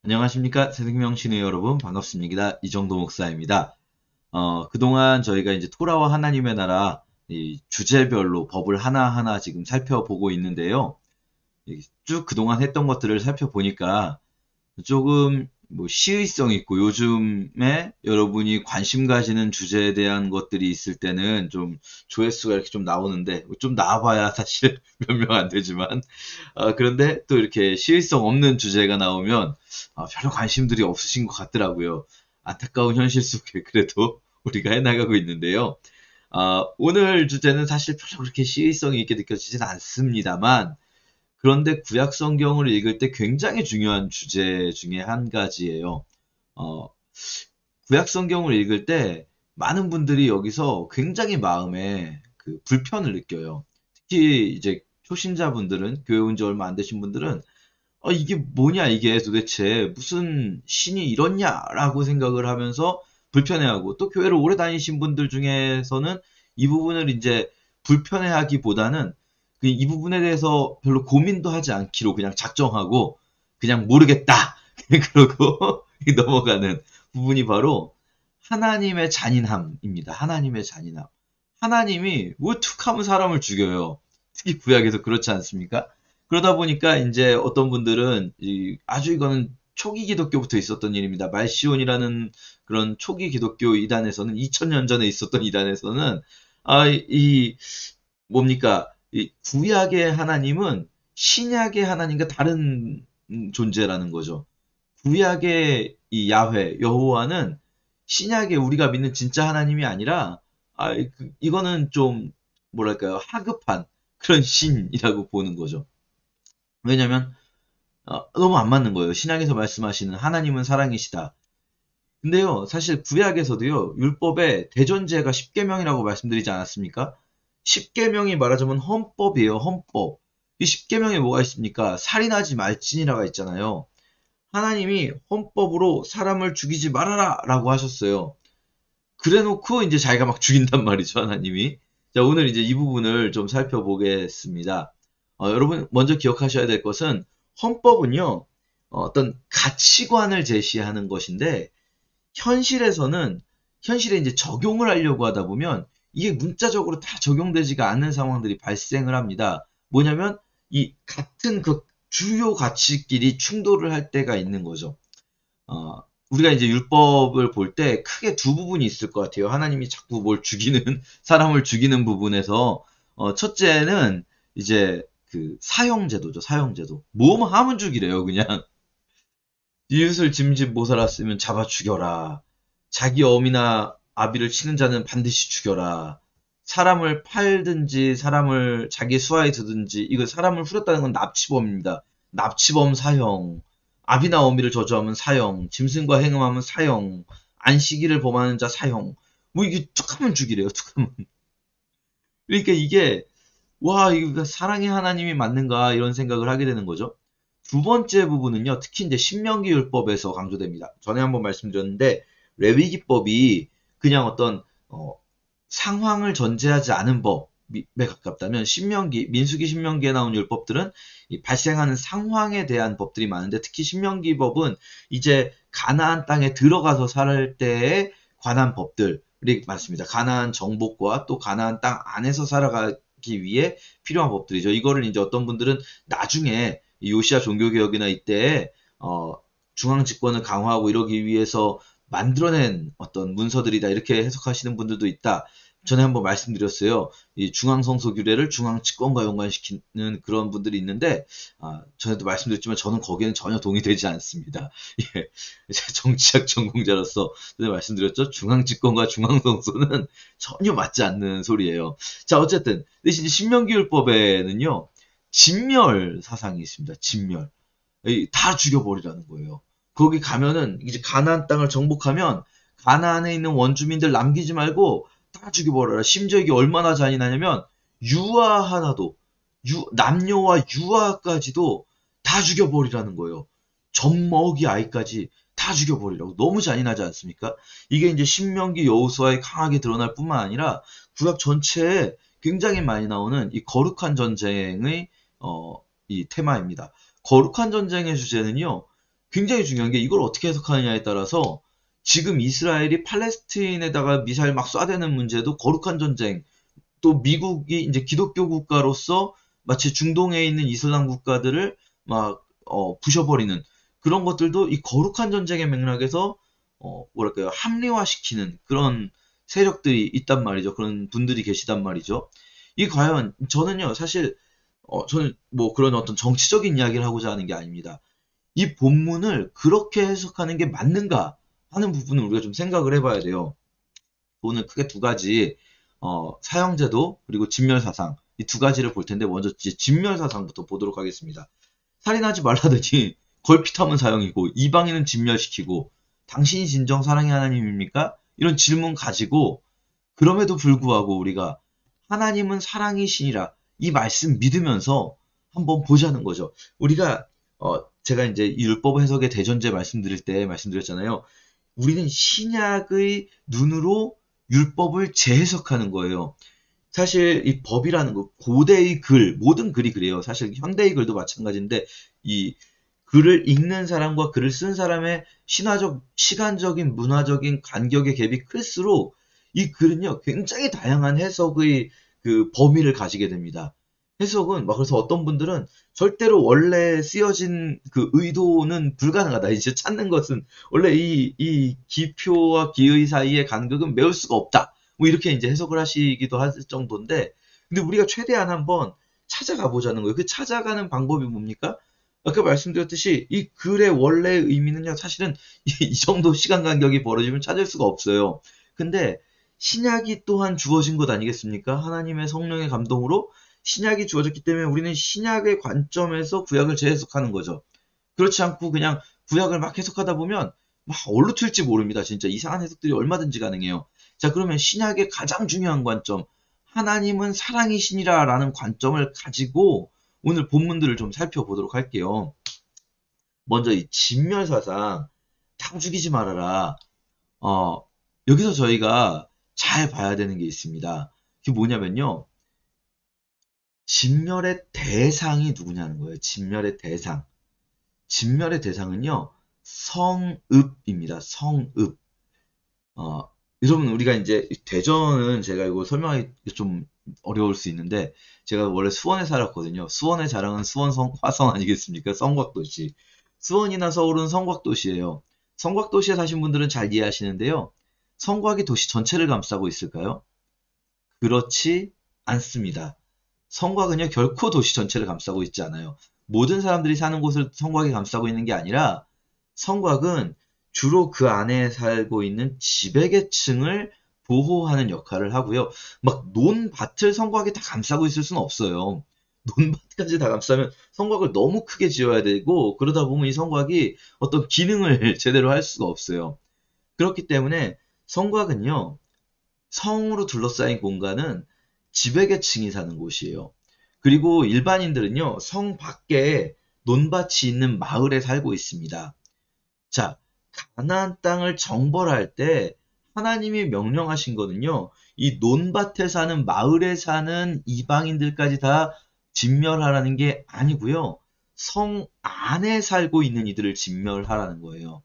안녕하십니까. 새생명 신의 여러분, 반갑습니다. 이정도 목사입니다. 그동안 저희가 이제 토라와 하나님의 나라 이 주제별로 법을 하나하나 지금 살펴보고 있는데요. 쭉 그동안 했던 것들을 살펴보니까 조금 뭐 시의성 있고 요즘에 여러분이 관심 가지는 주제에 대한 것들이 있을 때는 좀 조회수가 이렇게 좀 나오는데 좀 나와봐야 사실 몇 명 안 되지만 그런데 또 이렇게 시의성 없는 주제가 나오면 별로 관심들이 없으신 것 같더라고요. 안타까운 현실 속에 그래도 우리가 해나가고 있는데요. 오늘 주제는 사실 별로 그렇게 시의성이 있게 느껴지진 않습니다만 그런데 구약 성경을 읽을 때 굉장히 중요한 주제 중에 한 가지예요. 어, 구약 성경을 읽을 때 많은 분들이 여기서 굉장히 마음에 그 불편을 느껴요. 특히 이제 초신자분들은 교회 온 지 얼마 안 되신 분들은 이게 뭐냐 이게 도대체 무슨 신이 이렇냐라고 생각을 하면서 불편해하고 또 교회를 오래 다니신 분들 중에서는 이 부분을 이제 불편해하기보다는 이 부분에 대해서 별로 고민도 하지 않기로 그냥 작정하고 그냥 모르겠다 그러고 넘어가는 부분이 바로 하나님의 잔인함입니다. 하나님의 잔인함. 하나님이 뭐 툭하면 사람을 죽여요. 특히 구약에서 그렇지 않습니까? 그러다 보니까 이제 어떤 분들은 아주 이거는 초기 기독교부터 있었던 일입니다. 말시온이라는 그런 초기 기독교 이단에서는 2000년 전에 있었던 이단에서는 이 뭡니까? 이 구약의 하나님은 신약의 하나님과 다른 존재라는 거죠. 구약의 이 야훼 여호와는 신약의 우리가 믿는 진짜 하나님이 아니라 이거는 좀 뭐랄까요? 하급한 그런 신이라고 보는 거죠. 왜냐면 너무 안 맞는 거예요. 신약에서 말씀하시는 하나님은 사랑이시다. 근데요, 사실 구약에서도요, 율법에 대전제가 10계명이라고 말씀드리지 않았습니까? 10계명이 말하자면 헌법이에요, 헌법. 이 10계명에 뭐가 있습니까? 살인하지 말지니라가 있잖아요. 하나님이 헌법으로 사람을 죽이지 말아라 라고 하셨어요. 그래 놓고 이제 자기가 막 죽인단 말이죠, 하나님이. 자, 오늘 이제 이 부분을 좀 살펴보겠습니다. 여러분, 먼저 기억하셔야 될 것은 헌법은요, 어떤 가치관을 제시하는 것인데, 현실에서는, 현실에 이제 적용을 하려고 하다 보면, 이게 문자적으로 다 적용되지가 않는 상황들이 발생을 합니다. 뭐냐면, 이 같은 그 주요 가치끼리 충돌을 할 때가 있는 거죠. 우리가 이제 율법을 볼 때 크게 두 부분이 있을 것 같아요. 하나님이 자꾸 뭘 죽이는, 사람을 죽이는 부분에서, 첫째는 이제 그 사형제도죠, 사형제도. 뭐뭐 하면 죽이래요, 그냥. 이웃을 짐짓 못 살았으면 잡아 죽여라. 자기 어미나 아비를 치는 자는 반드시 죽여라. 사람을 팔든지 사람을 자기 수하에 두든지 이거 사람을 후렸다는 건 납치범입니다. 납치범 사형. 아비나 어미를 저주하면 사형. 짐승과 행음하면 사형. 안식일을 범하는 자 사형. 뭐 이게 툭하면 죽이래요. 툭하면. 그러니까 이게 와 이거 사랑의 하나님이 맞는가 이런 생각을 하게 되는 거죠. 두 번째 부분은요. 특히 이제 신명기 율법에서 강조됩니다. 전에 한번 말씀드렸는데 레위기법이 그냥 어떤 상황을 전제하지 않은 법에 가깝다면 신명기, 민수기 신명기에 나온 율법들은 발생하는 상황에 대한 법들이 많은데 특히 신명기 법은 이제 가나안 땅에 들어가서 살 때에 관한 법들이 많습니다. 가나안 정복과 또 가나안 땅 안에서 살아가기 위해 필요한 법들이죠. 이거를 이제 어떤 분들은 나중에 요시아 종교개혁이나 이때에 중앙 집권을 강화하고 이러기 위해서 만들어낸 어떤 문서들이다 이렇게 해석하시는 분들도 있다. 전에 한번 말씀드렸어요. 이 중앙성서 규례를 중앙 집권과 연관시키는 그런 분들이 있는데 전에도 말씀드렸지만 저는 거기에는 전혀 동의되지 않습니다. 예, 정치학 전공자로서 전에 말씀드렸죠. 중앙 집권과 중앙성서는 전혀 맞지 않는 소리예요. 자 어쨌든 대신 신명기율법에는요 진멸 사상이 있습니다. 진멸. 다 죽여버리라는 거예요. 거기 가면은 이제 가나안 땅을 정복하면 가나안에 있는 원주민들 남기지 말고 다 죽여버려라. 심지어 이게 얼마나 잔인하냐면 유아 하나도 남녀와 유아까지도 다 죽여버리라는 거예요. 젖먹이 아이까지 다 죽여버리라고. 너무 잔인하지 않습니까? 이게 이제 신명기 여호수아에 강하게 드러날 뿐만 아니라 구약 전체에 굉장히 많이 나오는 이 거룩한 전쟁의 이 테마입니다. 거룩한 전쟁의 주제는요. 굉장히 중요한 게 이걸 어떻게 해석하느냐에 따라서 지금 이스라엘이 팔레스타인에다가 미사일 막 쏴대는 문제도 거룩한 전쟁, 또 미국이 이제 기독교 국가로서 마치 중동에 있는 이슬람 국가들을 막 부셔버리는 그런 것들도 이 거룩한 전쟁의 맥락에서 뭐랄까요, 합리화시키는 그런 세력들이 있단 말이죠. 그런 분들이 계시단 말이죠. 이 과연 저는요, 사실 저는 뭐 그런 어떤 정치적인 이야기를 하고자 하는 게 아닙니다. 이 본문을 그렇게 해석하는 게 맞는가 하는 부분을 우리가 좀 생각을 해봐야 돼요. 오늘 크게 두 가지 사형제도 그리고 진멸사상 이 두 가지를 볼 텐데 먼저 진멸사상부터 보도록 하겠습니다. 살인하지 말라더니 걸핏하면 사형이고 이방인은 진멸시키고 당신이 진정 사랑의 하나님입니까? 이런 질문 가지고 그럼에도 불구하고 우리가 하나님은 사랑이시니라 이 말씀 믿으면서 한번 보자는 거죠. 우리가 제가 이제 이 율법 해석의 대전제 말씀드릴 때 말씀드렸잖아요. 우리는 신약의 눈으로 율법을 재해석하는 거예요. 사실 이 법이라는 거, 고대의 글, 모든 글이 그래요. 사실 현대의 글도 마찬가지인데 이 글을 읽는 사람과 글을 쓴 사람의 신화적, 시간적인, 문화적인 간격의 갭이 클수록 이 글은요, 굉장히 다양한 해석의 그 범위를 가지게 됩니다. 해석은, 막 그래서 어떤 분들은 절대로 원래 쓰여진 그 의도는 불가능하다. 이제 찾는 것은 원래 이 기표와 기의 사이의 간격은 메울 수가 없다. 뭐 이렇게 이제 해석을 하시기도 할 정도인데, 근데 우리가 최대한 한번 찾아가 보자는 거예요. 그 찾아가는 방법이 뭡니까? 아까 말씀드렸듯이 이 글의 원래 의미는요, 사실은 이 정도 시간 간격이 벌어지면 찾을 수가 없어요. 근데 신약이 또한 주어진 것 아니겠습니까? 하나님의 성령의 감동으로 신약이 주어졌기 때문에 우리는 신약의 관점에서 구약을 재해석하는 거죠. 그렇지 않고 그냥 구약을 막 해석하다 보면 막 어디로 튈지 모릅니다. 진짜 이상한 해석들이 얼마든지 가능해요. 자, 그러면 신약의 가장 중요한 관점, 하나님은 사랑이시니라 라는 관점을 가지고 오늘 본문들을 좀 살펴보도록 할게요. 먼저 이 진멸사상, 다 죽이지 말아라. 여기서 저희가 잘 봐야 되는 게 있습니다. 그게 뭐냐면요. 진멸의 대상이 누구냐는 거예요. 진멸의 대상. 진멸의 대상은요, 성읍입니다. 성읍. 여러분, 우리가 이제 대전은 제가 이거 설명하기 좀 어려울 수 있는데, 제가 원래 수원에 살았거든요. 수원의 자랑은 수원 화성 아니겠습니까? 성곽도시. 수원이나 서울은 성곽도시예요. 성곽도시에 사신 분들은 잘 이해하시는데요. 성곽이 도시 전체를 감싸고 있을까요? 그렇지 않습니다. 성곽은요, 결코 도시 전체를 감싸고 있지 않아요. 모든 사람들이 사는 곳을 성곽이 감싸고 있는 게 아니라 성곽은 주로 그 안에 살고 있는 지배계층을 보호하는 역할을 하고요. 막 논밭을 성곽이 다 감싸고 있을 수는 없어요. 논밭까지 다 감싸면 성곽을 너무 크게 지어야 되고 그러다 보면 이 성곽이 어떤 기능을 제대로 할 수가 없어요. 그렇기 때문에 성곽은요. 성으로 둘러싸인 공간은 지배계층이 사는 곳이에요. 그리고 일반인들은요. 성 밖에 논밭이 있는 마을에 살고 있습니다. 자, 가나안 땅을 정벌할 때 하나님이 명령하신 거는요. 이 논밭에 사는 마을에 사는 이방인들까지 다 진멸하라는 게 아니고요. 성 안에 살고 있는 이들을 진멸하라는 거예요.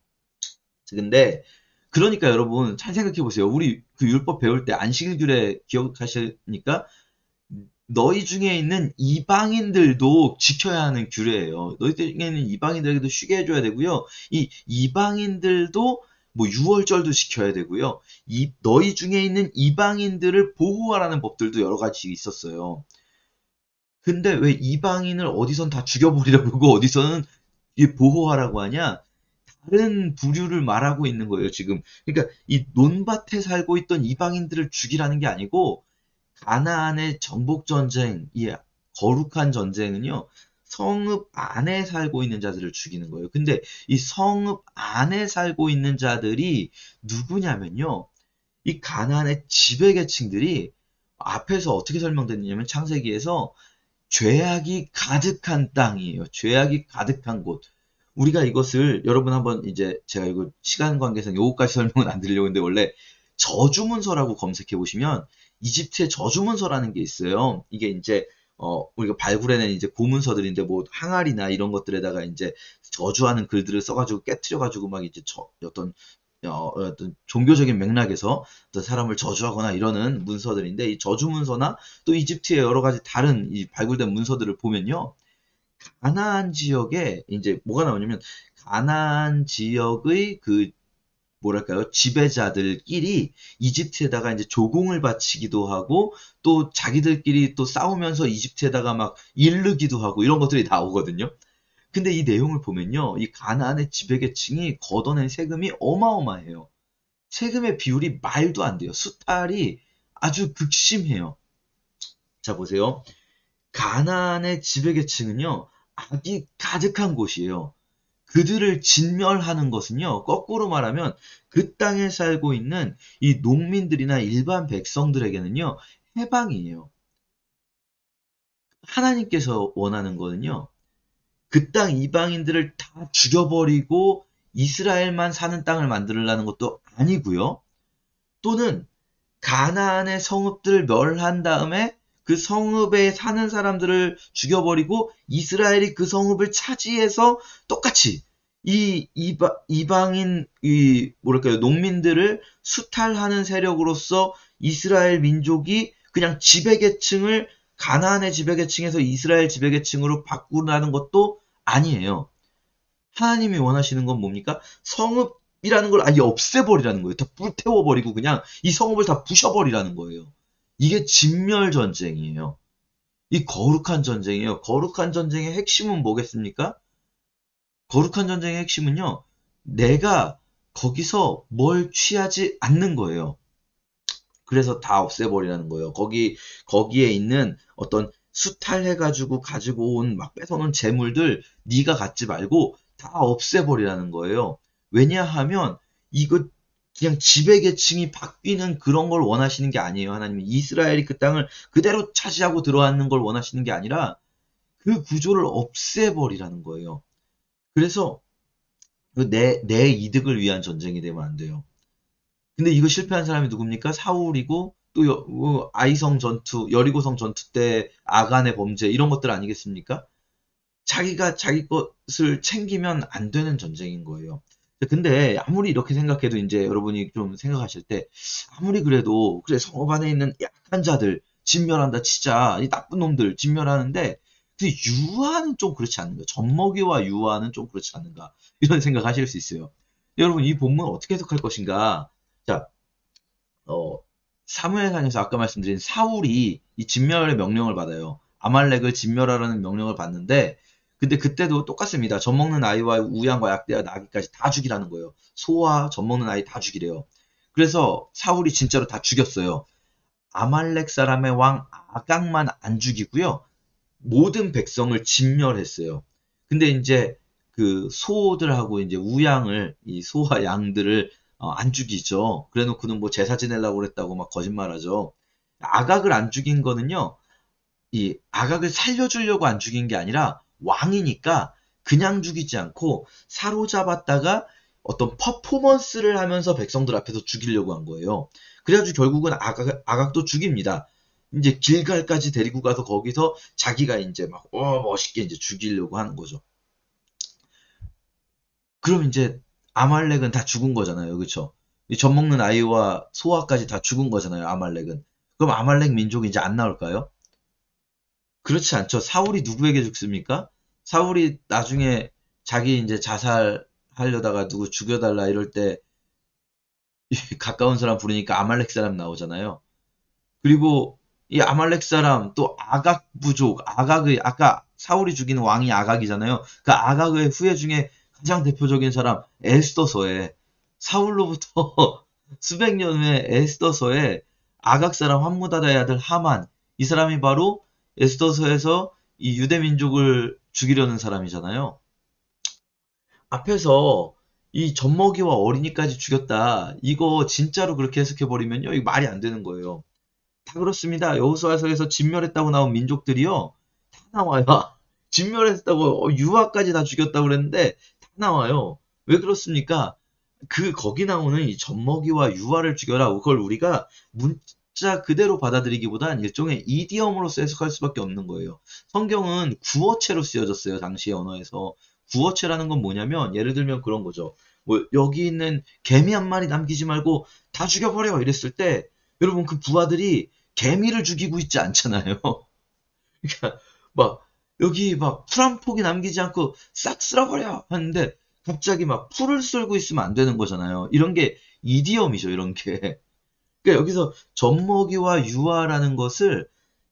근데 그러니까 여러분 잘 생각해 보세요. 우리 그 율법 배울 때 안식일규례 기억하십니까? 너희 중에 있는 이방인들도 지켜야 하는 규례예요. 너희 중에 있는 이방인들에게도 쉬게 해줘야 되고요. 이 이방인들도 뭐 유월절도 지켜야 되고요. 너희 중에 있는 이방인들을 보호하라는 법들도 여러 가지 있었어요. 근데 왜 이방인을 어디선 다 죽여버리라고 그러고 어디서는 보호하라고 하냐? 다른 부류를 말하고 있는 거예요, 지금. 그러니까 이 논밭에 살고 있던 이방인들을 죽이라는 게 아니고 가나안의 정복 전쟁, 이 거룩한 전쟁은요. 성읍 안에 살고 있는 자들을 죽이는 거예요. 근데 이 성읍 안에 살고 있는 자들이 누구냐면요. 이 가나안의 지배계층들이 앞에서 어떻게 설명됐냐면 창세기에서 죄악이 가득한 땅이에요. 죄악이 가득한 곳. 우리가 이것을 여러분 한번 이제 제가 이거 시간 관계상 요거까지 설명은 안 드리려고 했는데 원래 저주문서라고 검색해 보시면 이집트의 저주문서라는 게 있어요. 이게 이제 우리가 발굴해낸 이제 고문서들인데 뭐 항아리나 이런 것들에다가 이제 저주하는 글들을 써가지고 깨트려가지고 막 이제 어떤 종교적인 맥락에서 어떤 사람을 저주하거나 이러는 문서들인데 이 저주 문서나 또 이집트의 여러 가지 다른 이 발굴된 문서들을 보면요. 가나안 지역에 이제 뭐가 나오냐면 가나안 지역의 그 뭐랄까요? 지배자들끼리 이집트에다가 이제 조공을 바치기도 하고 또 자기들끼리 또 싸우면서 이집트에다가 막 이르기도 하고 이런 것들이 나오거든요. 근데 이 내용을 보면요. 이 가나안의 지배계층이 걷어낸 세금이 어마어마해요. 세금의 비율이 말도 안 돼요. 수탈이 아주 극심해요. 자, 보세요. 가나안의 지배계층은요. 악이 가득한 곳이에요. 그들을 진멸하는 것은요, 거꾸로 말하면 그 땅에 살고 있는 이 농민들이나 일반 백성들에게는요, 해방이에요. 하나님께서 원하는 거는요, 그 땅 이방인들을 다 죽여버리고 이스라엘만 사는 땅을 만들려는 것도 아니고요. 또는 가나안의 성읍들을 멸한 다음에 그 성읍에 사는 사람들을 죽여버리고 이스라엘이 그 성읍을 차지해서 똑같이 이방인 뭐랄까요 농민들을 수탈하는 세력으로서 이스라엘 민족이 그냥 지배계층을 가나안의 지배계층에서 이스라엘 지배계층으로 바꾸라는 것도 아니에요. 하나님이 원하시는 건 뭡니까? 성읍이라는 걸 아예 없애버리라는 거예요. 다 불태워버리고 그냥 이 성읍을 다 부셔버리라는 거예요. 이게 진멸전쟁이에요. 이 거룩한 전쟁이에요. 거룩한 전쟁의 핵심은 뭐겠습니까? 거룩한 전쟁의 핵심은요. 내가 거기서 뭘 취하지 않는 거예요. 그래서 다 없애버리라는 거예요. 거기에 있는 어떤 수탈해가지고 가지고 온 막 뺏어놓은 재물들 네가 갖지 말고 다 없애버리라는 거예요. 왜냐하면 이거 그냥 지배계층이 바뀌는 그런 걸 원하시는 게 아니에요. 하나님이 이스라엘이 그 땅을 그대로 차지하고 들어앉는 걸 원하시는 게 아니라 그 구조를 없애버리라는 거예요. 그래서 내 이득을 위한 전쟁이 되면 안 돼요. 근데 이거 실패한 사람이 누굽니까? 사울이고 또 아이성 전투, 여리고성 전투 때 아간의 범죄 이런 것들 아니겠습니까? 자기가 자기 것을 챙기면 안 되는 전쟁인 거예요. 근데 아무리 이렇게 생각해도 이제 여러분이 좀 생각하실 때 아무리 그래도 그래 성읍 안에 있는 약한 자들 진멸한다 치자 이 나쁜 놈들 진멸하는데 근데 유아는 좀 그렇지 않는가? 젖먹이와 유아는 좀 그렇지 않는가? 이런 생각하실 수 있어요. 여러분 이 본문 어떻게 해석할 것인가? 자, 사무엘상에서 아까 말씀드린 사울이 이 진멸의 명령을 받아요. 아말렉을 진멸하라는 명령을 받는데 근데 그때도 똑같습니다. 젖먹는 아이와 우양과 약대와 나귀까지 다 죽이라는 거예요. 소와 젖먹는 아이 다 죽이래요. 그래서 사울이 진짜로 다 죽였어요. 아말렉 사람의 왕 아각만 안 죽이고요. 모든 백성을 진멸했어요. 근데 이제 그 소들하고 이제 우양을 이 소와 양들을 안 죽이죠. 그래놓고는 뭐 제사 지내려고 그랬다고 막 거짓말하죠. 아각을 안 죽인 거는요. 이 아각을 살려주려고 안 죽인 게 아니라 왕이니까 그냥 죽이지 않고 사로잡았다가 어떤 퍼포먼스를 하면서 백성들 앞에서 죽이려고 한 거예요. 그래가지고 결국은 아각도 죽입니다. 이제 길갈까지 데리고 가서 거기서 자기가 이제 막 멋있게 이제 죽이려고 하는 거죠. 그럼 이제 아말렉은 다 죽은 거잖아요. 그쵸? 이 젖먹는 아이와 소아까지 다 죽은 거잖아요. 아말렉은. 그럼 아말렉 민족이 이제 안 나올까요? 그렇지 않죠. 사울이 누구에게 죽습니까? 사울이 나중에 자기 이제 자살하려다가 누구 죽여달라 이럴 때 가까운 사람 부르니까 아말렉 사람 나오잖아요. 그리고 이 아말렉 사람 또 아각 부족, 아각의 아까 사울이 죽인 왕이 아각이잖아요. 그 아각의 후예 중에 가장 대표적인 사람 에스더서에 사울로부터 수백 년 후에 에스더서에 아각 사람 함무다다의 아들 하만 이 사람이 바로 에스더서에서 이 유대 민족을 죽이려는 사람이잖아요. 앞에서 이 젖먹이와 어린이까지 죽였다. 이거 진짜로 그렇게 해석해버리면요. 이거 말이 안 되는 거예요. 다 그렇습니다. 여호수아서에서 진멸했다고 나온 민족들이요. 다 나와요. 진멸했다고 유아까지 다 죽였다고 그랬는데 다 나와요. 왜 그렇습니까? 거기 나오는 이 젖먹이와 유아를 죽여라. 그걸 우리가 글자 그대로 받아들이기보단 일종의 이디엄으로서 해석할 수밖에 없는 거예요. 성경은 구어체로 쓰여졌어요. 당시의 언어에서. 구어체라는 건 뭐냐면 예를 들면 그런 거죠. 뭐 여기 있는 개미 한 마리 남기지 말고 다 죽여버려 이랬을 때 여러분 그 부하들이 개미를 죽이고 있지 않잖아요. 그러니까 막 여기 막 풀 한 포기 남기지 않고 싹 쓸어버려 하는데 갑자기 막 풀을 썰고 있으면 안 되는 거잖아요. 이런 게 이디엄이죠. 이런 게. 그러니까 여기서 젖먹이와 유아라는 것을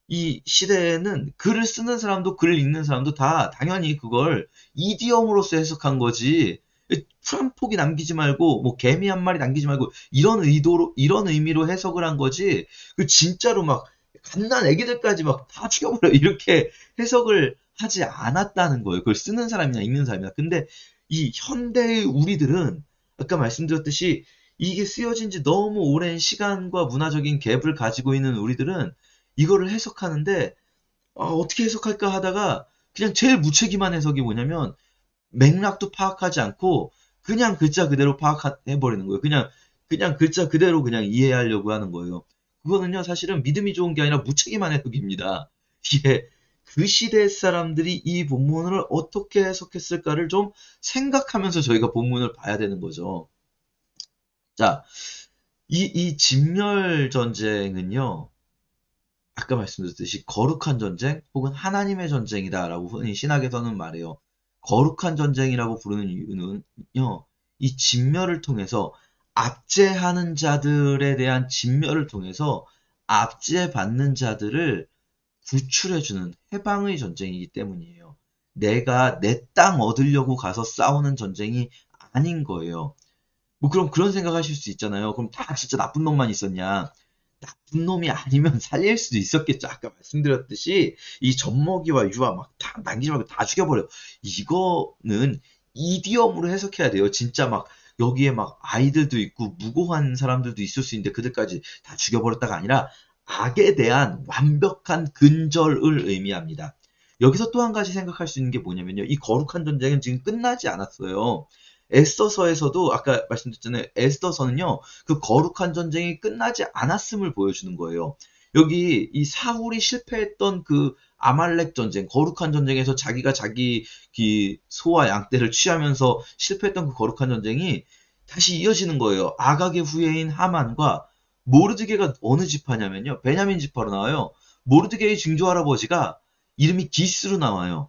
이 시대에는 글을 쓰는 사람도 글을 읽는 사람도 다 당연히 그걸 이디엄으로서 해석한 거지. 풀 한 포기 남기지 말고 뭐 개미 한 마리 남기지 말고 이런 의도로 이런 의미로 해석을 한 거지. 그 진짜로 막 갓난 애기들까지 막 다 죽여버려 이렇게 해석을 하지 않았다는 거예요. 그걸 쓰는 사람이나 읽는 사람이나. 근데 이 현대의 우리들은 아까 말씀드렸듯이 이게 쓰여진 지 너무 오랜 시간과 문화적인 갭을 가지고 있는 우리들은 이거를 해석하는데 어떻게 해석할까 하다가 그냥 제일 무책임한 해석이 뭐냐면 맥락도 파악하지 않고 그냥 글자 그대로 파악해버리는 거예요. 그냥 글자 그대로 그냥 이해하려고 하는 거예요. 그거는요, 사실은 믿음이 좋은 게 아니라 무책임한 해석입니다. 이게 그 시대 사람들이 이 본문을 어떻게 해석했을까를 좀 생각하면서 저희가 본문을 봐야 되는 거죠. 자, 이 진멸 전쟁은요, 아까 말씀드렸듯이 거룩한 전쟁 혹은 하나님의 전쟁이다라고 흔히 신학에서는 말해요. 거룩한 전쟁이라고 부르는 이유는요, 이 진멸을 통해서 압제하는 자들에 대한 진멸을 통해서 압제받는 자들을 구출해주는 해방의 전쟁이기 때문이에요. 내가 내 땅 얻으려고 가서 싸우는 전쟁이 아닌 거예요. 뭐 그럼 그런 생각하실 수 있잖아요. 그럼 다 진짜 나쁜 놈만 있었냐? 나쁜 놈이 아니면 살릴 수도 있었겠죠. 아까 말씀드렸듯이 이 젖먹이와 유아 막 다 남기지 말고 다 죽여버려. 이거는 이디엄으로 해석해야 돼요. 진짜 막 여기에 막 아이들도 있고 무고한 사람들도 있을 수 있는데 그들까지 다 죽여버렸다가 아니라 악에 대한 완벽한 근절을 의미합니다. 여기서 또 한 가지 생각할 수 있는 게 뭐냐면요. 이 거룩한 전쟁은 지금 끝나지 않았어요. 에스더서에서도 아까 말씀드렸잖아요. 에스더서는요. 그 거룩한 전쟁이 끝나지 않았음을 보여주는 거예요. 여기 이 사울이 실패했던 그 아말렉 전쟁, 거룩한 전쟁에서 자기가 자기 소와 양떼를 취하면서 실패했던 그 거룩한 전쟁이 다시 이어지는 거예요. 아각의 후예인 하만과 모르드게가 어느 지파냐면요. 베냐민 지파로 나와요. 모르드게의 증조 할아버지가 이름이 기스로 나와요.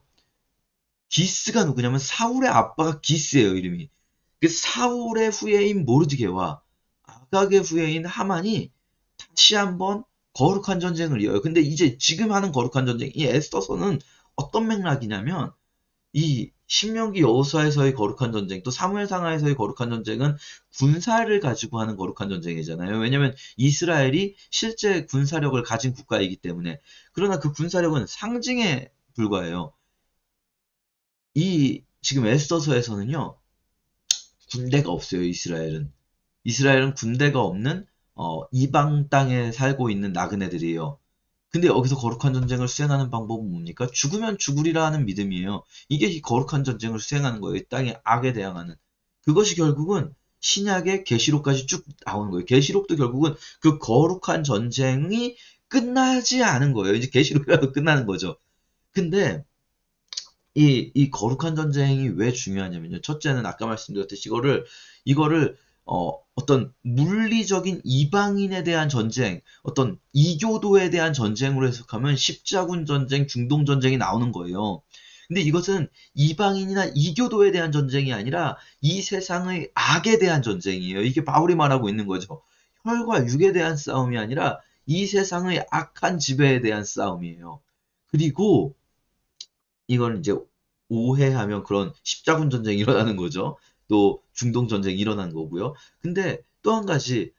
기스가 누구냐면 사울의 아빠가 기스예요, 이름이. 그 사울의 후예인 모르드게와 아각의 후예인 하만이 다시 한번 거룩한 전쟁을 이어요. 근데 이제 지금 하는 거룩한 전쟁, 이 에스더서는 어떤 맥락이냐면 이 신명기 여호수아에서의 거룩한 전쟁, 또 사무엘상하에서의 거룩한 전쟁은 군사를 가지고 하는 거룩한 전쟁이잖아요. 왜냐하면 이스라엘이 실제 군사력을 가진 국가이기 때문에. 그러나 그 군사력은 상징에 불과해요. 이 지금 에스더서에서는요. 군대가 없어요, 이스라엘은. 이스라엘은 군대가 없는 이방 땅에 살고 있는 나그네들이에요. 근데 여기서 거룩한 전쟁을 수행하는 방법은 뭡니까? 죽으면 죽으리라 하는 믿음이에요. 이게 이 거룩한 전쟁을 수행하는 거예요. 이 땅의 악에 대항하는. 그것이 결국은 신약의 계시록까지 쭉 나오는 거예요. 계시록도 결국은 그 거룩한 전쟁이 끝나지 않은 거예요. 이제 계시록이라도 끝나는 거죠. 근데 이 거룩한 전쟁이 왜 중요하냐면요. 첫째는 아까 말씀드렸듯이 이거를 어떤 물리적인 이방인에 대한 전쟁, 어떤 이교도에 대한 전쟁으로 해석하면 십자군 전쟁, 중동 전쟁이 나오는 거예요. 근데 이것은 이방인이나 이교도에 대한 전쟁이 아니라 이 세상의 악에 대한 전쟁이에요. 이게 바울이 말하고 있는 거죠. 혈과 육에 대한 싸움이 아니라 이 세상의 악한 지배에 대한 싸움이에요. 그리고 이걸 이제 오해하면 그런 십자군 전쟁이 일어나는 거죠. 또 중동 전쟁이 일어난 거고요. 근데 또 한 가지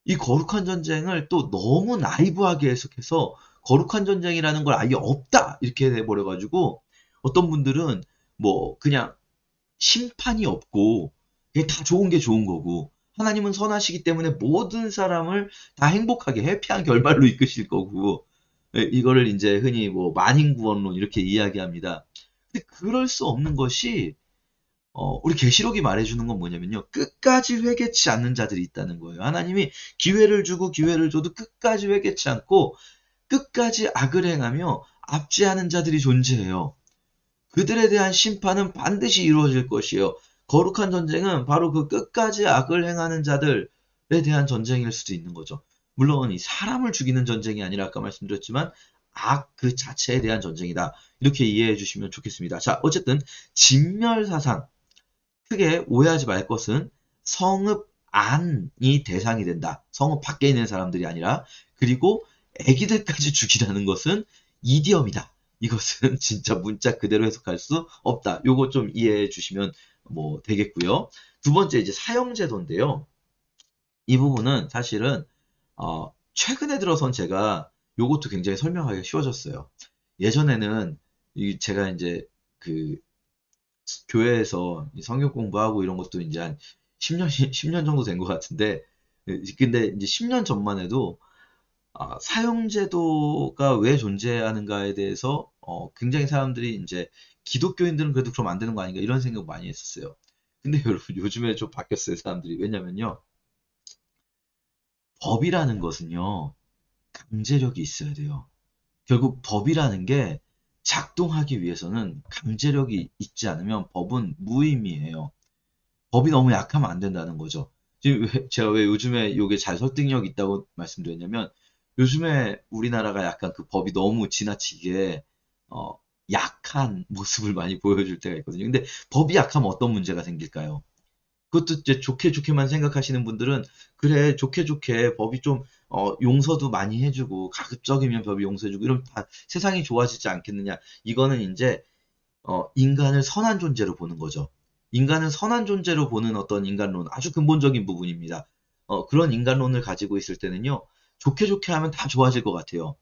이 거룩한 전쟁을 또 너무 나이브하게 해석해서 거룩한 전쟁이라는 걸 아예 없다 이렇게 해버려가지고 어떤 분들은 뭐 그냥 심판이 없고 그게 다 좋은 게 좋은 거고 하나님은 선하시기 때문에 모든 사람을 다 행복하게 해피한 결말로 이끄실 거고 이거를 이제 흔히 뭐 만인구원론 이렇게 이야기합니다. 근데 그럴 수 없는 것이 우리 계시록이 말해주는 건 뭐냐면요. 끝까지 회개치 않는 자들이 있다는 거예요. 하나님이 기회를 주고 기회를 줘도 끝까지 회개치 않고 끝까지 악을 행하며 압제하는 자들이 존재해요. 그들에 대한 심판은 반드시 이루어질 것이에요. 거룩한 전쟁은 바로 그 끝까지 악을 행하는 자들에 대한 전쟁일 수도 있는 거죠. 물론 이 사람을 죽이는 전쟁이 아니라 아까 말씀드렸지만 악 그 자체에 대한 전쟁이다. 이렇게 이해해 주시면 좋겠습니다. 자, 어쨌든 진멸사상 크게 오해하지 말 것은 성읍 안이 대상이 된다. 성읍 밖에 있는 사람들이 아니라. 그리고 애기들까지 죽이라는 것은 이디엄이다. 이것은 진짜 문자 그대로 해석할 수 없다. 요거 좀 이해해 주시면 뭐 되겠고요. 두 번째 이제 사형제도인데요. 이 부분은 사실은 최근에 들어선 제가 요것도 굉장히 설명하기가 쉬워졌어요. 예전에는 제가 이제 그 교회에서 성경 공부하고 이런 것도 이제 한 10년 정도 된 것 같은데, 근데 이제 10년 전만 해도 사형제도가 왜 존재하는가에 대해서 굉장히 사람들이 이제 기독교인들은 그래도 그럼 안 되는 거 아닌가 이런 생각 많이 했었어요. 근데 여러분 요즘에 좀 바뀌었어요 사람들이. 왜냐면요, 법이라는 것은요 강제력이 있어야 돼요. 결국 법이라는 게 작동하기 위해서는 강제력이 있지 않으면 법은 무의미해요. 법이 너무 약하면 안 된다는 거죠. 지금 제가 왜 요즘에 이게 잘 설득력 있다고 말씀드렸냐면, 요즘에 우리나라가 약간 그 법이 너무 지나치게 어, 약한 모습을 많이 보여줄 때가 있거든요. 근데 법이 약하면 어떤 문제가 생길까요? 그것도 이제 좋게 좋게만 생각하시는 분들은 그래 좋게 좋게 법이 좀 용서도 많이 해주고 가급적이면 법이 용서해주고 이러면 다 세상이 좋아지지 않겠느냐. 이거는 이제 인간을 선한 존재로 보는 거죠. 인간을 선한 존재로 보는 어떤 인간론, 아주 근본적인 부분입니다. 그런 인간론을 가지고 있을 때는요, 좋게 좋게 하면 다 좋아질 것 같아요.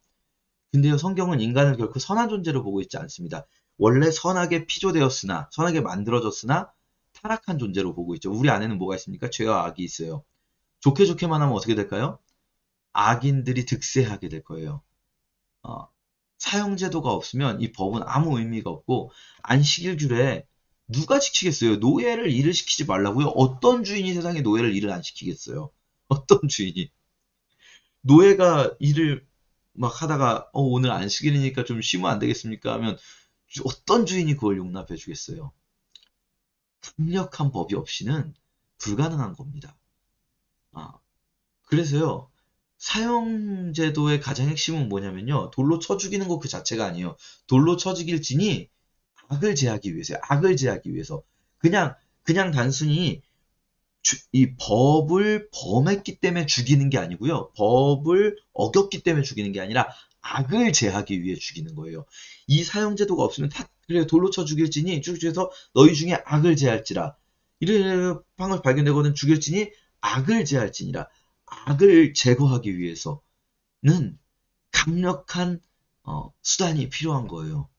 근데요, 성경은 인간을 결코 선한 존재로 보고 있지 않습니다. 원래 선하게 피조되었으나, 선하게 만들어졌으나, 타락한 존재로 보고 있죠. 우리 안에는 뭐가 있습니까? 죄와 악이 있어요. 좋게 좋게만 하면 어떻게 될까요? 악인들이 득세하게 될 거예요. 어, 사형제도가 없으면 이 법은 아무 의미가 없고, 안식일주일에 누가 지키겠어요? 노예를 일을 시키지 말라고요? 어떤 주인이 세상에 노예를 일을 안 시키겠어요? 어떤 주인이? 노예가 일을 막 하다가 오늘 안식일이니까 좀 쉬면 안 되겠습니까? 하면 어떤 주인이 그걸 용납해 주겠어요? 강력한 법이 없이는 불가능한 겁니다. 아, 그래서요, 사형제도의 가장 핵심은 뭐냐면요, 돌로 쳐 죽이는 것 그 자체가 아니에요. 돌로 쳐 죽일지니 악을 제하기 위해서요. 악을 제하기 위해서. 그냥 단순히 이 법을 범했기 때문에 죽이는 게 아니고요. 법을 어겼기 때문에 죽이는 게 아니라 악을 제하기 위해 죽이는 거예요. 이 사형제도가 없으면 다 그래 돌로 쳐 죽일지니 쭉해서 너희 중에 악을 제할지라. 이래 방을 발견되거든 죽일지니 악을 제할지니라. 악을 제거하기 위해서는 강력한 수단이 필요한 거예요.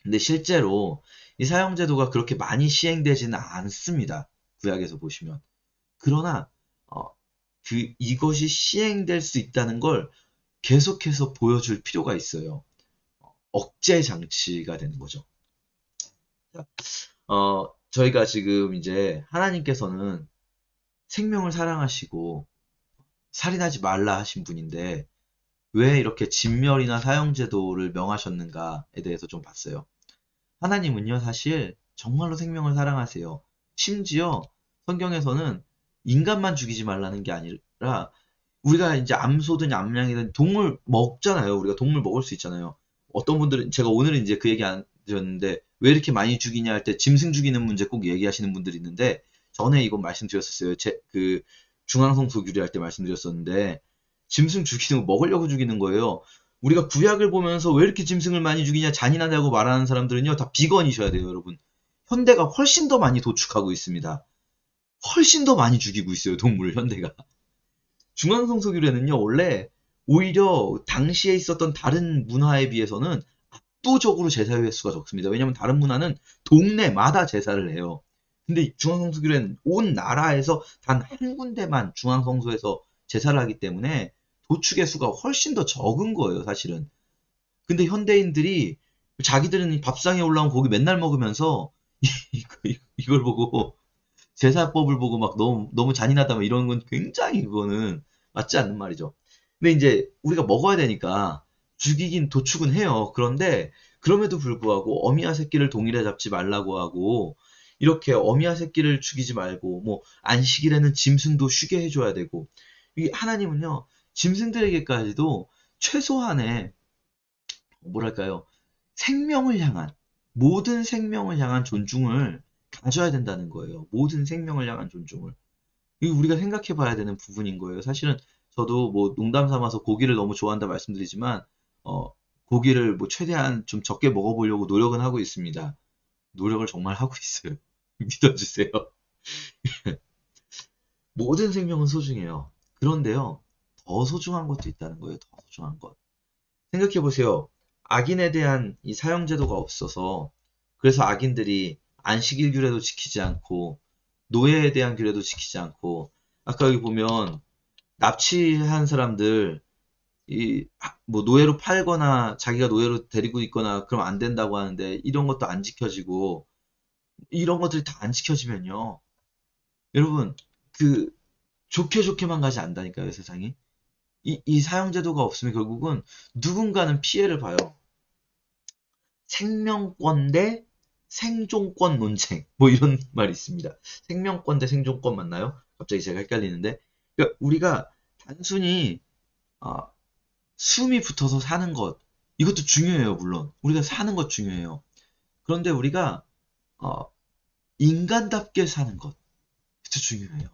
근데 실제로 이 사형제도가 그렇게 많이 시행되지는 않습니다. 구약에서 보시면. 그러나 어, 이것이 시행될 수 있다는 걸 계속해서 보여줄 필요가 있어요. 억제 장치가 되는 거죠. 저희가 지금 이제 하나님께서는 생명을 사랑하시고 살인하지 말라 하신 분인데 왜 이렇게 진멸이나 사형제도를 명하셨는가에 대해서 좀 봤어요. 하나님은요, 사실 정말로 생명을 사랑하세요. 심지어 성경에서는 인간만 죽이지 말라는 게 아니라 우리가 이제 암소든 암양이든 동물 먹잖아요. 우리가 동물 먹을 수 있잖아요. 어떤 분들은 제가 오늘은 이제 그 얘기 안 드렸는데 왜 이렇게 많이 죽이냐 할 때 짐승 죽이는 문제 꼭 얘기하시는 분들이 있는데 전에 이건 말씀드렸었어요. 그 중앙성소 규례할 때 말씀드렸었는데 짐승 죽이는 거 먹으려고 죽이는 거예요. 우리가 구약을 보면서 왜 이렇게 짐승을 많이 죽이냐 잔인하다고 말하는 사람들은요 다 비건이셔야 돼요, 여러분. 현대가 훨씬 더 많이 도축하고 있습니다. 훨씬 더 많이 죽이고 있어요, 동물을 현대가. 중앙성소규례는요, 원래 오히려 당시에 있었던 다른 문화에 비해서는 압도적으로 제사의 횟수가 적습니다. 왜냐하면 다른 문화는 동네마다 제사를 해요. 근데 중앙성소규례는 온 나라에서 단 한 군데만 중앙성소에서 제사를 하기 때문에 도축의 수가 훨씬 더 적은 거예요, 사실은. 근데 현대인들이 자기들은 밥상에 올라온 고기 맨날 먹으면서 이걸 보고 제사법을 보고 막 너무 잔인하다 막 이런 건 굉장히 그거는 맞지 않는 말이죠. 근데 이제 우리가 먹어야 되니까 죽이긴 도축은 해요. 그런데 그럼에도 불구하고 어미와 새끼를 동일해 잡지 말라고 하고 이렇게 어미와 새끼를 죽이지 말고 뭐 안식일에는 짐승도 쉬게 해줘야 되고 이 하나님은요 짐승들에게까지도 최소한의 뭐랄까요 생명을 향한 모든 생명을 향한 존중을 가져야 된다는 거예요. 모든 생명을 향한 존중을. 이거 우리가 생각해 봐야 되는 부분인 거예요. 사실은 저도 뭐 농담 삼아서 고기를 너무 좋아한다 말씀드리지만, 고기를 뭐 최대한 좀 적게 먹어보려고 노력은 하고 있습니다. 노력을 정말 하고 있어요. 믿어주세요. 모든 생명은 소중해요. 그런데요, 더 소중한 것도 있다는 거예요. 더 소중한 것. 생각해 보세요. 악인에 대한 이 사형제도가 없어서, 그래서 악인들이 안식일 규례도 지키지 않고, 노예에 대한 규례도 지키지 않고, 아까 여기 보면 납치한 사람들 뭐 노예로 팔거나 자기가 노예로 데리고 있거나 그럼 안 된다고 하는데 이런 것도 안 지켜지고 이런 것들이 다 안 지켜지면요. 여러분 그 좋게 좋게만 가지 않다니까요, 세상이. 이 사형제도가 없으면 결국은 누군가는 피해를 봐요. 생명권 대 생존권 논쟁 뭐 이런 말이 있습니다. 생명권 대 생존권 맞나요? 갑자기 제가 헷갈리는데 그러니까 우리가 단순히 아, 숨이 붙어서 사는 것, 이것도 중요해요, 물론. 우리가 사는 것 중요해요. 그런데 우리가, 어, 인간답게 사는 것, 그것도 중요해요.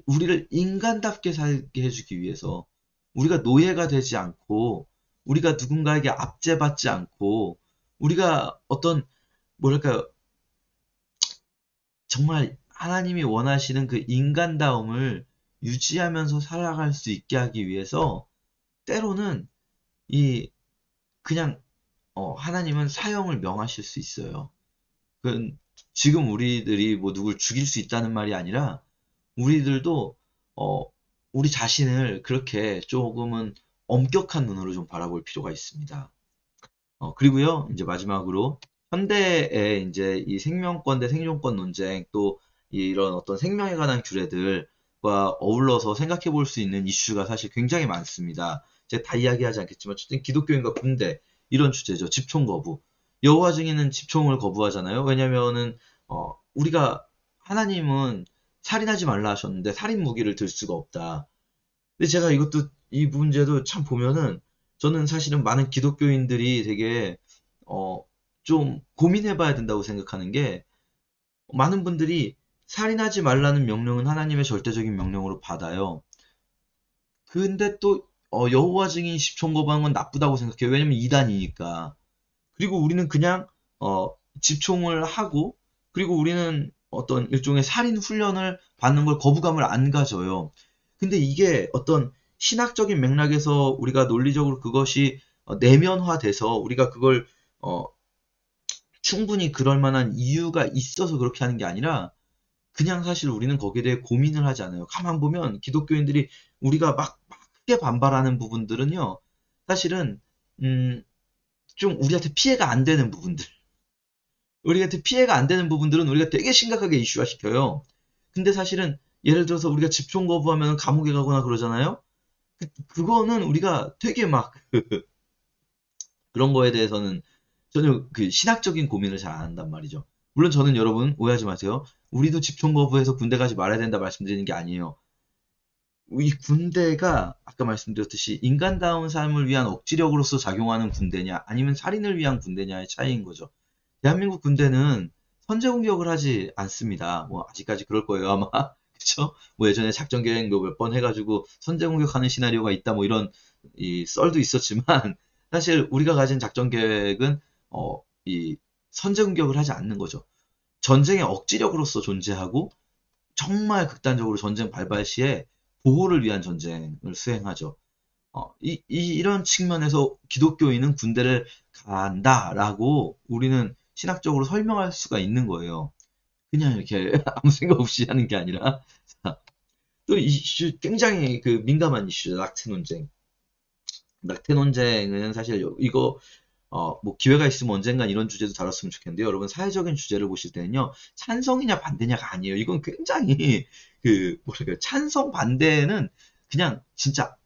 우리를 인간답게 살게 해주기 위해서, 우리가 노예가 되지 않고, 우리가 누군가에게 압제받지 않고, 우리가 어떤, 뭐랄까요, 정말 하나님이 원하시는 그 인간다움을 유지하면서 살아갈 수 있게 하기 위해서, 때로는 이 그냥 하나님은 사형을 명하실 수 있어요. 그 지금 우리들이 뭐 누굴 죽일 수 있다는 말이 아니라 우리들도 어, 우리 자신을 그렇게 조금은 엄격한 눈으로 좀 바라볼 필요가 있습니다. 그리고요, 이제 마지막으로 현대의 이제 이 생명권 대 생존권 논쟁 또 이런 어떤 생명에 관한 규례들과 어울러서 생각해 볼 수 있는 이슈가 사실 굉장히 많습니다. 제가 다 이야기하지 않겠지만 어쨌든 기독교인과 군대 이런 주제죠. 집총 거부. 여호와 증인은 집총을 거부하잖아요. 왜냐면은 우리가 하나님은 살인하지 말라 하셨는데 살인 무기를 들 수가 없다. 근데 제가 이것도 이 문제도 참 보면은 저는 사실은 많은 기독교인들이 되게 어, 좀 고민해봐야 된다고 생각하는 게 많은 분들이 살인하지 말라는 명령은 하나님의 절대적인 명령으로 받아요. 근데 또 여호와 증인 십총 거부하는 건 나쁘다고 생각해요. 왜냐면 이단이니까. 그리고 우리는 그냥 집총을 하고 그리고 우리는 어떤 일종의 살인 훈련을 받는 걸 거부감을 안 가져요. 근데 이게 어떤 신학적인 맥락에서 우리가 논리적으로 그것이 내면화돼서 우리가 그걸 어, 충분히 그럴 만한 이유가 있어서 그렇게 하는 게 아니라 그냥 사실 우리는 거기에 대해 고민을 하지 않아요. 가만 보면 기독교인들이 우리가 막 크게 반발하는 부분들은요. 사실은 음, 좀 우리한테 피해가 안 되는 부분들. 우리한테 피해가 안 되는 부분들은 우리가 되게 심각하게 이슈화 시켜요. 근데 사실은 예를 들어서 우리가 집총 거부하면 감옥에 가거나 그러잖아요. 그거는 우리가 되게 막 그런 거에 대해서는 전혀 그 신학적인 고민을 잘 안 한단 말이죠. 물론 저는 여러분 오해하지 마세요. 우리도 집총 거부해서 군대 가지 말아야 된다 말씀드리는 게 아니에요. 이 군대가 아까 말씀드렸듯이 인간다운 삶을 위한 억지력으로서 작용하는 군대냐 아니면 살인을 위한 군대냐의 차이인 거죠. 대한민국 군대는 선제 공격을 하지 않습니다. 뭐 아직까지 그럴 거예요 아마. 그쵸? 뭐 예전에 작전 계획 몇 번 해가지고 선제 공격하는 시나리오가 있다 뭐 이런 이 썰도 있었지만 사실 우리가 가진 작전 계획은 이 선제 공격을 하지 않는 거죠. 전쟁의 억지력으로서 존재하고 정말 극단적으로 전쟁 발발 시에 보호를 위한 전쟁을 수행하죠. 이런 측면에서 기독교인은 군대를 간다라고 우리는 신학적으로 설명할 수가 있는 거예요. 그냥 이렇게 아무 생각 없이 하는 게 아니라 또 이슈 굉장히 그 민감한 이슈죠. 낙태 논쟁. 낙태 논쟁은 사실 이거 뭐 기회가 있으면 언젠간 이런 주제도 다뤘으면 좋겠는데요. 여러분 사회적인 주제를 보실 때는요. 찬성이냐 반대냐가 아니에요. 이건 굉장히 뭐랄까요. 찬성 반대는 그냥 진짜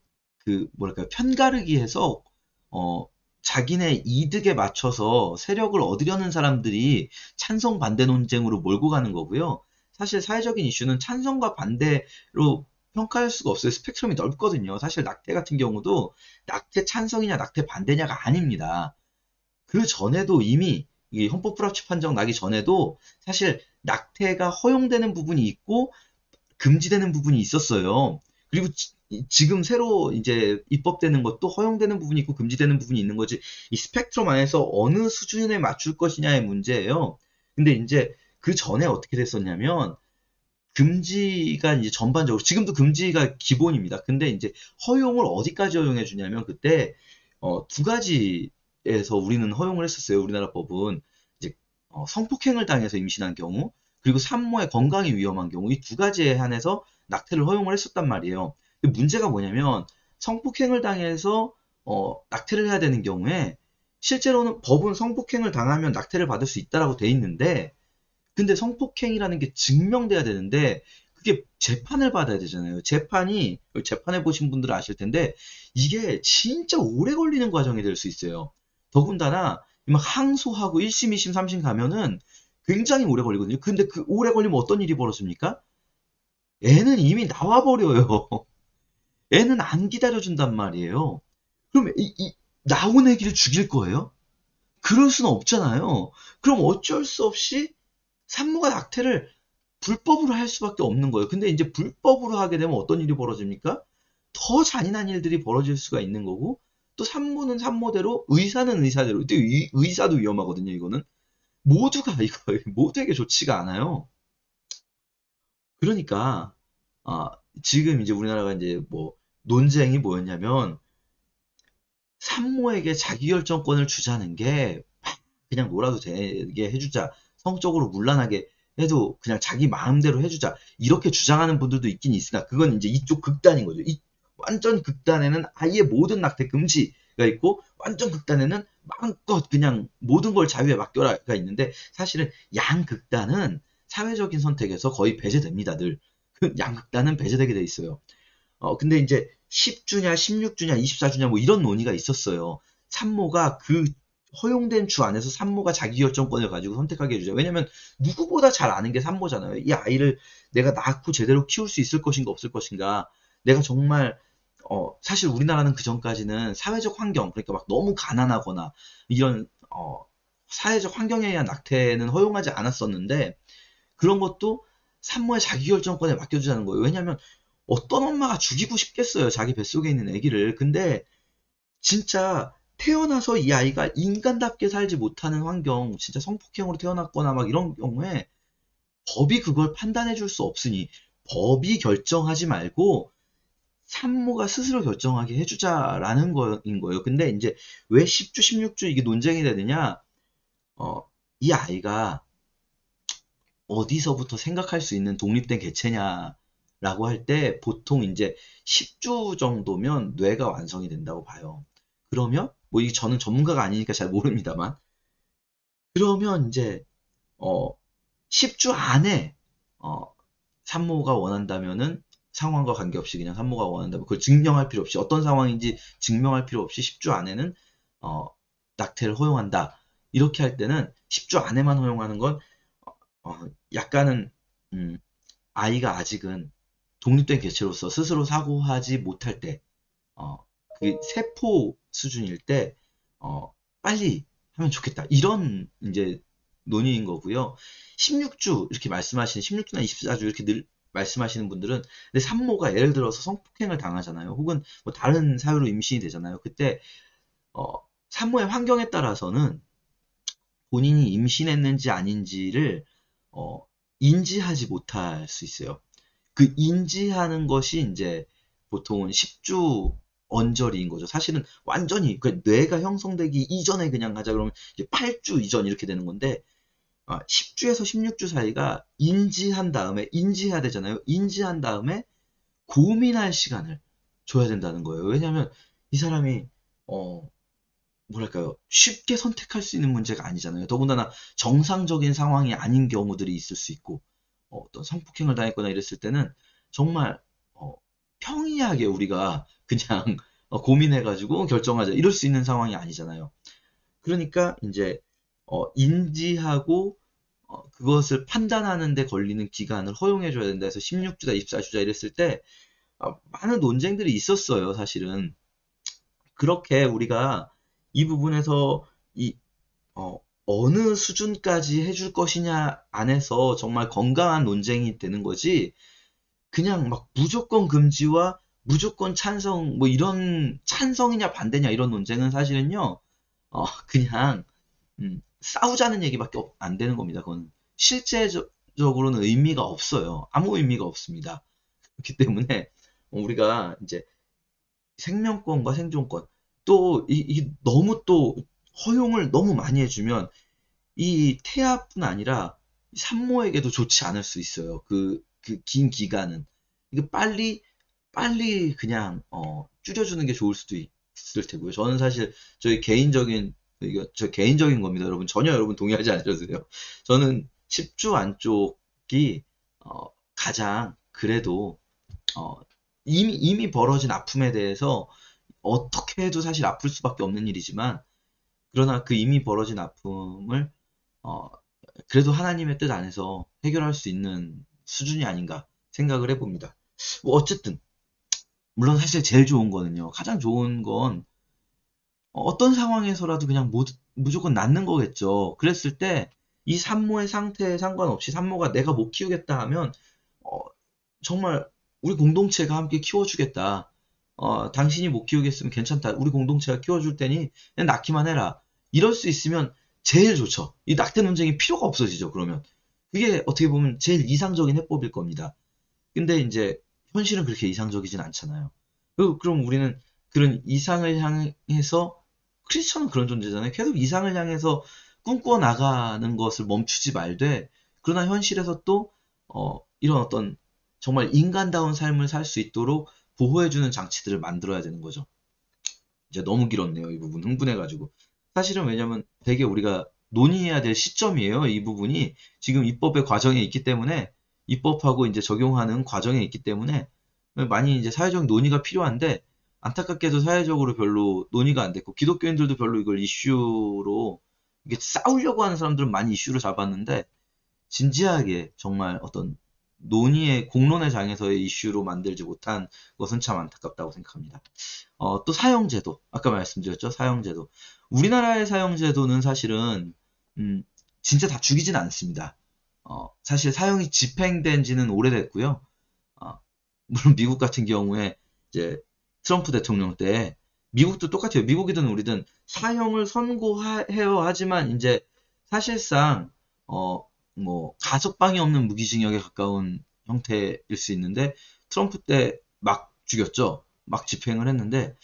뭐랄까요. 편가르기해서 어 자기네 이득에 맞춰서 세력을 얻으려는 사람들이 찬성 반대 논쟁으로 몰고 가는 거고요. 사실 사회적인 이슈는 찬성과 반대로 평가할 수가 없어요. 스펙트럼이 넓거든요. 사실 낙태 같은 경우도 낙태 찬성이냐 낙태 반대냐가 아닙니다. 그 전에도 이미 이 헌법 불합치 판정 나기 전에도 사실 낙태가 허용되는 부분이 있고 금지되는 부분이 있었어요. 그리고 지금 새로 이제 입법되는 것도 허용되는 부분이 있고 금지되는 부분이 있는 거지. 이 스펙트럼 안에서 어느 수준에 맞출 것이냐의 문제예요. 근데 이제 그 전에 어떻게 됐었냐면 금지가 이제 전반적으로 지금도 금지가 기본입니다. 근데 이제 허용을 어디까지 허용해 주냐면 그때 두 가지에서 우리는 허용을 했었어요. 우리나라 법은 이제 성폭행을 당해서 임신한 경우 그리고 산모의 건강이 위험한 경우 이 두 가지에 한해서 낙태를 허용을 했었단 말이에요. 근데 문제가 뭐냐면 성폭행을 당해서 낙태를 해야 되는 경우에 실제로는 법은 성폭행을 당하면 낙태를 받을 수 있다라고 돼 있는데 근데 성폭행이라는 게 증명돼야 되는데 그게 재판을 받아야 되잖아요. 재판해 보신 분들은 아실 텐데 이게 진짜 오래 걸리는 과정이 될 수 있어요. 더군다나 막 항소하고 1심, 2심, 3심 가면은 굉장히 오래 걸리거든요. 근데 그 오래 걸리면 어떤 일이 벌어집니까? 애는 이미 나와버려요. 애는 안 기다려준단 말이에요. 그럼 나온 애기를 죽일 거예요? 그럴 수는 없잖아요. 그럼 어쩔 수 없이 산모가 낙태를 불법으로 할 수밖에 없는 거예요. 근데 이제 불법으로 하게 되면 어떤 일이 벌어집니까? 더 잔인한 일들이 벌어질 수가 있는 거고, 또 산모는 산모대로, 의사는 의사대로, 또 의사도 위험하거든요, 이거는. 모두가 이거, 모두에게 좋지가 않아요. 그러니까, 아, 지금 이제 우리나라가 이제 뭐, 논쟁이 뭐였냐면, 산모에게 자기결정권을 주자는 게 그냥 놀아도 되게 해주자. 성적으로 문란하게 해도 그냥 자기 마음대로 해주자. 이렇게 주장하는 분들도 있긴 있으나 그건 이제 이쪽 극단인 거죠. 완전 극단에는 아예 모든 낙태 금지가 있고 완전 극단에는 마음껏 그냥 모든 걸 자유에 맡겨라가 있는데 사실은 양극단은 사회적인 선택에서 거의 배제됩니다. 늘. 양극단은 배제되게 돼 있어요. 근데 이제 10주냐, 16주냐, 24주냐 뭐 이런 논의가 있었어요. 산모가 허용된 주 안에서 산모가 자기결정권을 가지고 선택하게 해주자. 왜냐면 누구보다 잘 아는 게 산모잖아요. 이 아이를 내가 낳고 제대로 키울 수 있을 것인가 없을 것인가. 내가 정말 사실 우리나라는 그 전까지는 사회적 환경, 그러니까 막 너무 가난하거나 이런 사회적 환경에 의한 낙태는 허용하지 않았었는데 그런 것도 산모의 자기결정권에 맡겨주자는 거예요. 왜냐면 어떤 엄마가 죽이고 싶겠어요. 자기 뱃속에 있는 아기를. 근데 진짜 태어나서 이 아이가 인간답게 살지 못하는 환경, 진짜 성폭행으로 태어났거나 막 이런 경우에 법이 그걸 판단해 줄 수 없으니 법이 결정하지 말고 산모가 스스로 결정하게 해주자라는 거인 거예요. 근데 이제 왜 10주, 16주 이게 논쟁이 되느냐? 이 아이가 어디서부터 생각할 수 있는 독립된 개체냐라고 할 때 보통 이제 10주 정도면 뇌가 완성이 된다고 봐요. 그러면 뭐 이 저는 전문가가 아니니까 잘 모릅니다만 그러면 이제 어 10주 안에 산모가 원한다면은 상황과 관계없이 그냥 산모가 원한다면 그걸 증명할 필요 없이 어떤 상황인지 증명할 필요 없이 10주 안에는 어, 낙태를 허용한다. 이렇게 할 때는 10주 안에만 허용하는 건 약간은 음, 아이가 아직은 독립된 개체로서 스스로 사고하지 못할 때, 어, 그 세포 수준일 때, 빨리 하면 좋겠다. 이런 이제 논의인 거고요. 16주 이렇게 말씀하시는 16주나 24주 이렇게 늘 말씀하시는 분들은 근데 산모가 예를 들어서 성폭행을 당하잖아요. 혹은 뭐 다른 사유로 임신이 되잖아요. 그때 어, 산모의 환경에 따라서는 본인이 임신했는지 아닌지를 어, 인지하지 못할 수 있어요. 그 인지하는 것이 이제 보통은 10주 언저리인 거죠. 사실은 완전히 그 뇌가 형성되기 이전에 그냥 하자 그러면 이제 8주 이전 이렇게 되는 건데 10주에서 16주 사이가 인지한 다음에 인지해야 되잖아요. 인지한 다음에 고민할 시간을 줘야 된다는 거예요. 왜냐하면 이 사람이 어, 뭐랄까요, 쉽게 선택할 수 있는 문제가 아니잖아요. 더군다나 정상적인 상황이 아닌 경우들이 있을 수 있고, 어떤 성폭행을 당했거나 이랬을 때는 정말 어, 평이하게 우리가 그냥 고민해가지고 결정하자 이럴 수 있는 상황이 아니잖아요. 그러니까 이제 인지하고 그것을 판단하는 데 걸리는 기간을 허용해줘야 된다 해서 16주다, 24주다 이랬을 때 많은 논쟁들이 있었어요, 사실은. 그렇게 우리가 이 부분에서 이 어느 수준까지 해줄 것이냐 안에서 정말 건강한 논쟁이 되는 거지, 그냥 막 무조건 금지와 무조건 찬성, 뭐 이런 찬성이냐 반대냐 이런 논쟁은 사실은요, 그냥 싸우자는 얘기밖에 안 되는 겁니다. 그건 실제적으로는 의미가 없어요. 아무 의미가 없습니다. 그렇기 때문에 우리가 이제 생명권과 생존권, 또 이 너무 또 허용을 너무 많이 해주면 이 태아뿐 아니라 산모에게도 좋지 않을 수 있어요. 그 긴 기간은. 이거 빨리 그냥, 줄여주는 게 좋을 수도 있을 테고요. 저는 사실 저희 개인적인, 이거 저 개인적인 겁니다. 여러분, 전혀 여러분 동의하지 않으셔도 돼요. 저는 10주 안쪽이, 가장 그래도, 어, 이미 벌어진 아픔에 대해서 어떻게 해도 사실 아플 수밖에 없는 일이지만, 그러나 그 이미 벌어진 아픔을 어, 그래도 하나님의 뜻 안에서 해결할 수 있는 수준이 아닌가 생각을 해봅니다. 뭐 어쨌든 물론 사실 제일 좋은 거는요. 가장 좋은 건 어떤 상황에서라도 그냥 무조건 낳는 거겠죠. 그랬을 때 이 산모의 상태에 상관없이 산모가 내가 못 키우겠다 하면 어, 정말 우리 공동체가 함께 키워주겠다. 당신이 못 키우겠으면 괜찮다. 우리 공동체가 키워줄 테니 그냥 낳기만 해라. 이럴 수 있으면 제일 좋죠. 이 낙태 논쟁이 필요가 없어지죠, 그러면. 그게 어떻게 보면 제일 이상적인 해법일 겁니다. 근데 이제 현실은 그렇게 이상적이진 않잖아요. 그럼 우리는 그런 이상을 향해서, 크리스천은 그런 존재잖아요. 계속 이상을 향해서 꿈꿔 나가는 것을 멈추지 말되, 그러나 현실에서 또 이런 어떤 정말 인간다운 삶을 살 수 있도록 보호해주는 장치들을 만들어야 되는 거죠. 이제 너무 길었네요, 이 부분. 흥분해가지고. 사실은 왜냐면 되게 우리가 논의해야 될 시점이에요, 이 부분이. 지금 입법의 과정에 있기 때문에, 입법하고 이제 적용하는 과정에 있기 때문에, 많이 이제 사회적 논의가 필요한데, 안타깝게도 사회적으로 별로 논의가 안 됐고, 기독교인들도 별로 이걸 이슈로, 이게 싸우려고 하는 사람들은 많이 이슈로 잡았는데, 진지하게 정말 어떤 논의의 공론의 장에서의 이슈로 만들지 못한 것은 참 안타깝다고 생각합니다. 또 사형제도, 아까 말씀드렸죠, 사형제도. 우리나라의 사형제도는 사실은 진짜 다 죽이진 않습니다. 사실 사형이 집행된 지는 오래됐고요. 어, 물론 미국 같은 경우에 이제 트럼프 대통령 때 미국도 똑같아요. 미국이든 우리든 사형을 선고해야 하지만 이제 사실상 뭐 가석방이 없는 무기징역에 가까운 형태일 수 있는데, 트럼프 때 막 죽였죠. 막 집행을 했는데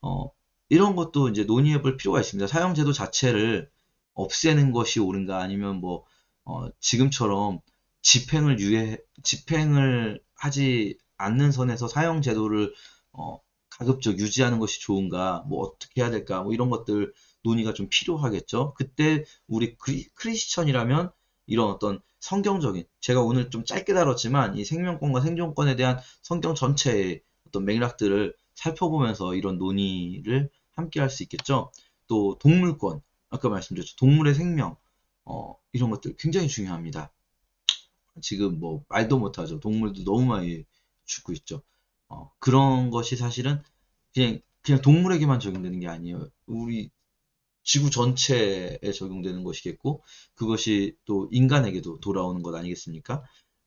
어, 이런 것도 이제 논의해 볼 필요가 있습니다. 사형제도 자체를 없애는 것이 옳은가, 아니면 뭐 지금처럼 집행을 하지 않는 선에서 사형제도를 가급적 유지하는 것이 좋은가, 뭐 어떻게 해야 될까, 뭐 이런 것들 논의가 좀 필요하겠죠. 그때 우리 크리스천이라면 이런 어떤 성경적인, 제가 오늘 좀 짧게 다뤘지만 이 생명권과 생존권에 대한 성경 전체의 어떤 맥락들을 살펴보면서 이런 논의를 함께 할 수 있겠죠. 또 동물권, 아까 말씀드렸죠. 동물의 생명, 이런 것들 굉장히 중요합니다. 지금 뭐 말도 못하죠. 동물도 너무 많이 죽고 있죠. 그런 것이 사실은 그냥 동물에게만 적용되는 게 아니에요. 우리 지구 전체에 적용되는 것이겠고, 그것이 또 인간에게도 돌아오는 것 아니겠습니까?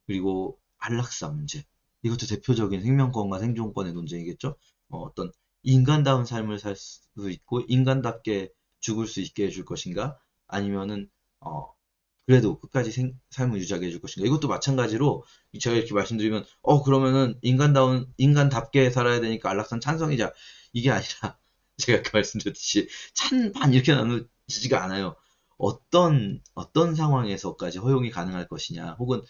그리고 안락사 문제. 이것도 대표적인 생명권과 생존권의 논쟁이겠죠? 어떤 인간다운 삶을 살 수 있고, 인간답게 죽을 수 있게 해줄 것인가? 아니면은, 그래도 끝까지 삶을 유지하게 해줄 것인가? 이것도 마찬가지로, 제가 이렇게 말씀드리면, 그러면은 인간답게 살아야 되니까 안락사는 찬성이자. 이게 아니라, 제가 아까 말씀드렸듯이, 찬반 이렇게 나누지가 않아요. 어떤 상황에서까지 허용이 가능할 것이냐, 혹은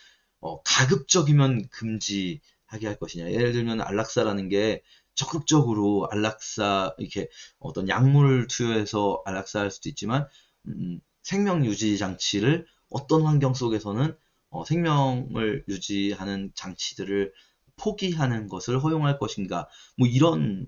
가급적이면 금지할 하게 할 것이냐. 예를 들면 안락사라는 게 적극적으로 안락사 이렇게 어떤 약물을 투여해서 안락사할 수도 있지만 생명 유지 장치를 어떤 환경 속에서는 생명을 유지하는 장치들을 포기하는 것을 허용할 것인가. 뭐 이런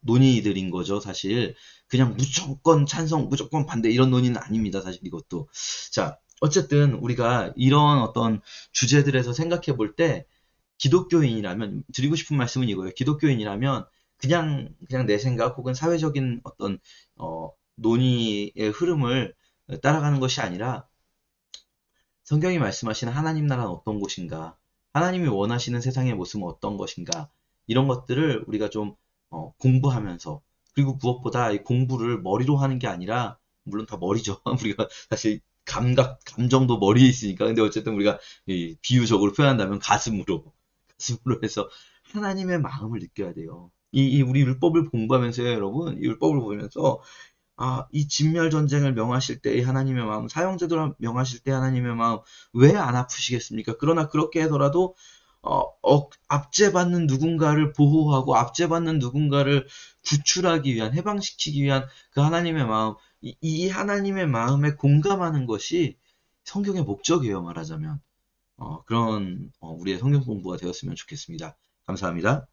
논의들인 거죠, 사실. 그냥 무조건 찬성, 무조건 반대 이런 논의는 아닙니다, 사실 이것도. 자, 어쨌든 우리가 이런 어떤 주제들에서 생각해 볼 때 기독교인이라면 드리고 싶은 말씀은 이거예요. 기독교인이라면 그냥 내 생각 혹은 사회적인 어떤 논의의 흐름을 따라가는 것이 아니라 성경이 말씀하시는 하나님 나라는 어떤 곳인가, 하나님이 원하시는 세상의 모습은 어떤 것인가, 이런 것들을 우리가 좀 공부하면서, 그리고 무엇보다 이 공부를 머리로 하는 게 아니라, 물론 다 머리죠. 우리가 사실 감정도 머리에 있으니까. 근데 어쨌든 우리가 비유적으로 표현한다면 가슴으로 해서 하나님의 마음을 느껴야 돼요. 우리 율법을 공부하면서요, 여러분, 이 율법을 보면서 이 진멸 전쟁을 명하실 때의 하나님의 마음, 사형제도를 명하실 때 하나님의 마음, 왜 안 아프시겠습니까? 그러나 그렇게 하더라도 압제받는 누군가를 보호하고 압제받는 누군가를 구출하기 위한, 해방시키기 위한 그 하나님의 마음, 이 하나님의 마음에 공감하는 것이 성경의 목적이에요, 말하자면. 그런 우리의 성경 공부가 되었으면 좋겠습니다. 감사합니다.